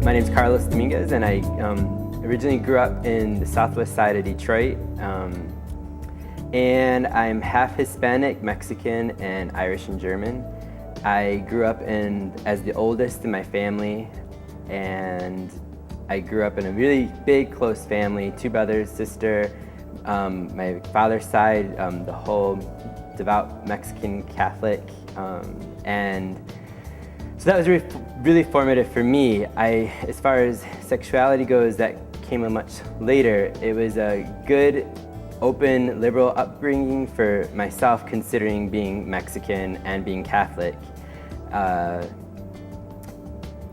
My name's Carlos Dominguez, and I originally grew up in the southwest side of Detroit. And I'm half Hispanic, Mexican, and Irish and German. I grew up as the oldest in my family, and I grew up in a really big, close family, 2 brothers, sister. My father's side, the whole devout Mexican Catholic, and so that was really formative for me. As far as sexuality goes, that came a much later. It was a good, open, liberal upbringing for myself, considering being Mexican and being Catholic. I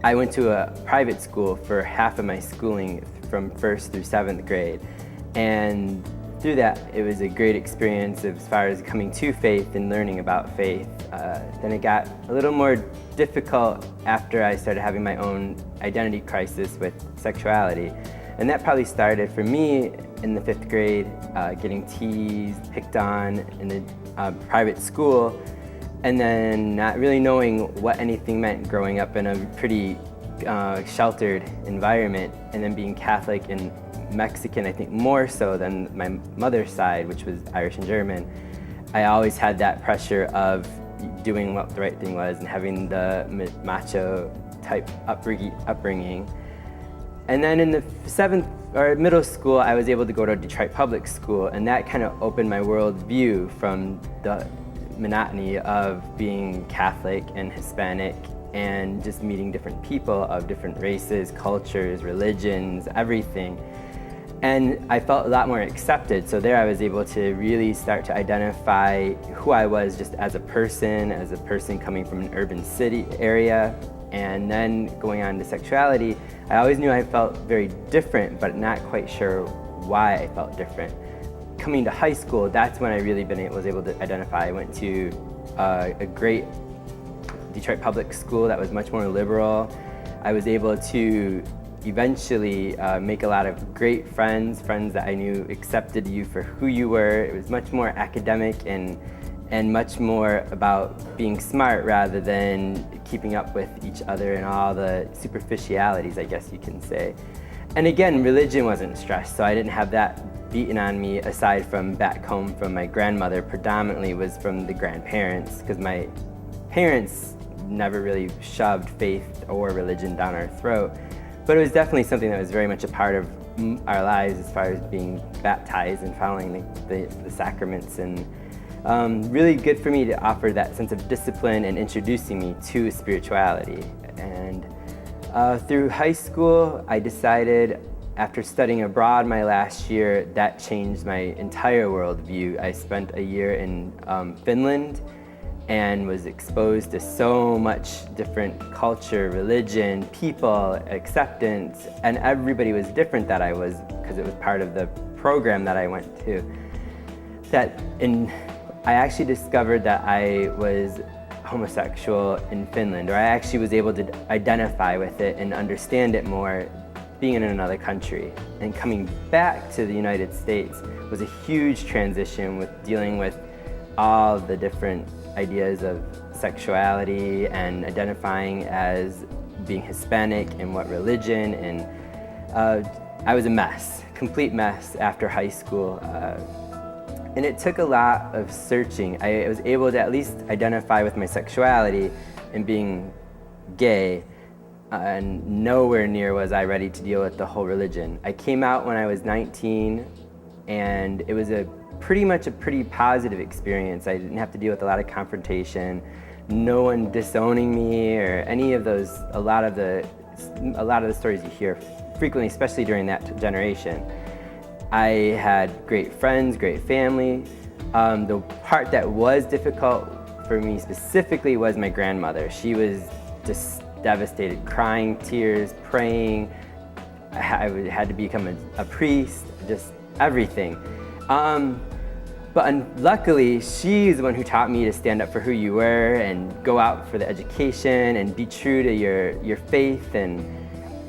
went to a private school for half of my schooling from 1st through 7th grade. And through that, it was a great experience as far as coming to faith and learning about faith. Then it got a little more difficult after I started having my own identity crisis with sexuality. And that probably started for me in the 5th grade, getting teased, picked on in a private school, and then not really knowing what anything meant growing up in a pretty sheltered environment, and then being Catholic and Mexican, I think more so than my mother's side, which was Irish and German. I always had that pressure of doing what the right thing was and having the macho type upbringing. And then in the 7th or middle school, I was able to go to Detroit public school, and that kind of opened my world view from the monotony of being Catholic and Hispanic and just meeting different people of different races, cultures, religions, everything. And I felt a lot more accepted. So there I was able to really start to identify who I was just as a person coming from an urban city area. And then going on to sexuality, I always knew I felt very different, but not quite sure why I felt different. Coming to high school, that's when I really was able to identify. I went to a great Detroit public school that was much more liberal. I was able to eventually make a lot of great friends that I knew accepted you for who you were. It was much more academic and much more about being smart rather than keeping up with each other and all the superficialities, I guess you can say. And again, religion wasn't stressed, so I didn't have that beaten on me, aside from back home from my grandmother. Predominantly was from the grandparents, because my parents never really shoved faith or religion down our throat. But it was definitely something that was very much a part of our lives as far as being baptized and following the sacraments, and really good for me to offer that sense of discipline and introducing me to spirituality. And through high school, I decided, after studying abroad my last year, that changed my entire worldview. I spent a year in Finland and was exposed to so much different culture, religion, people, acceptance, and everybody was different that I was, because it was part of the program that I went to. I actually discovered that I was homosexual in Finland, or I actually was able to identify with it and understand it more being in another country. And coming back to the United States was a huge transition with dealing with all the different ideas of sexuality and identifying as being Hispanic and what religion, and I was a mess, complete mess after high school. And it took a lot of searching. I was able to at least identify with my sexuality and being gay, and nowhere near was I ready to deal with the whole religion. I came out when I was 19, and it was pretty much a pretty positive experience. I didn't have to deal with a lot of confrontation, no one disowning me or any of those, a lot of the stories you hear frequently, especially during that generation. I had great friends, great family. The part that was difficult for me specifically was my grandmother. She was just devastated, crying tears, praying. I had to become a priest, just everything. But luckily, she's the one who taught me to stand up for who you were and go out for the education and be true to your faith. And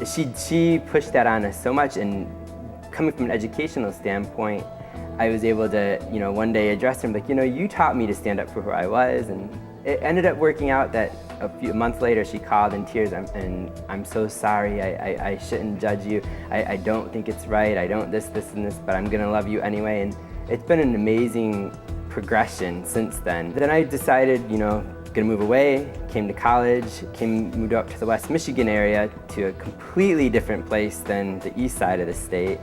she pushed that on us so much. And coming from an educational standpoint, I was able to, one day address her, like, you taught me to stand up for who I was, and it ended up working out that a few months later she called in tears, and I'm so sorry, I shouldn't judge you, I don't think it's right, I don't this, and this, but I'm gonna love you anyway. And it's been an amazing progression since then. Then I decided, gonna move away, came to college, moved up to the West Michigan area, to a completely different place than the east side of the state.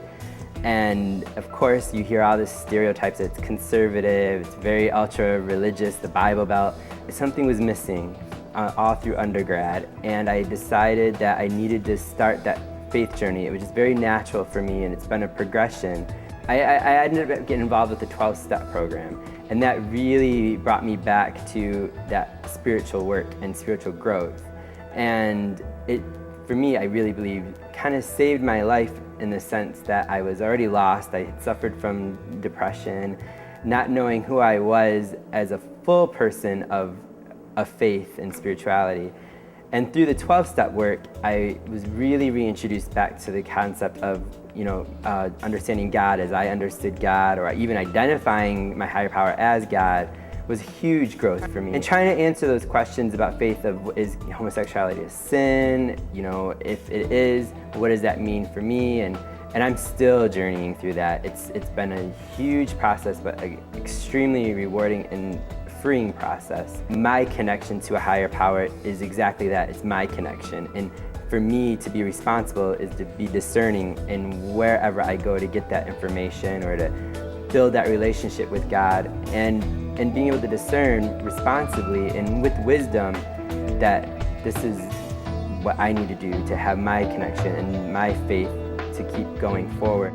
And of course you hear all the stereotypes, it's conservative, it's very ultra religious, the Bible Belt. Something was missing all through undergrad, and I decided that I needed to start that faith journey. It was just very natural for me, and it's been a progression. I ended up getting involved with the 12-step program, and that really brought me back to that spiritual work and spiritual growth. And it, for me, I really believe, kind of saved my life in the sense that I was already lost. I had suffered from depression, not knowing who I was as a full person of faith and spirituality. And through the 12-step work, I was really reintroduced back to the concept of, understanding God as I understood God, or even identifying my higher power as God, was huge growth for me. And trying to answer those questions about faith of, is homosexuality a sin? If it is, what does that mean for me? And I'm still journeying through that. It's been a huge process, but an extremely rewarding and freeing process. My connection to a higher power is exactly that. It's my connection. And for me to be responsible is to be discerning in wherever I go to get that information or to build that relationship with God, and being able to discern responsibly and with wisdom that this is what I need to do to have my connection and my faith to keep going forward.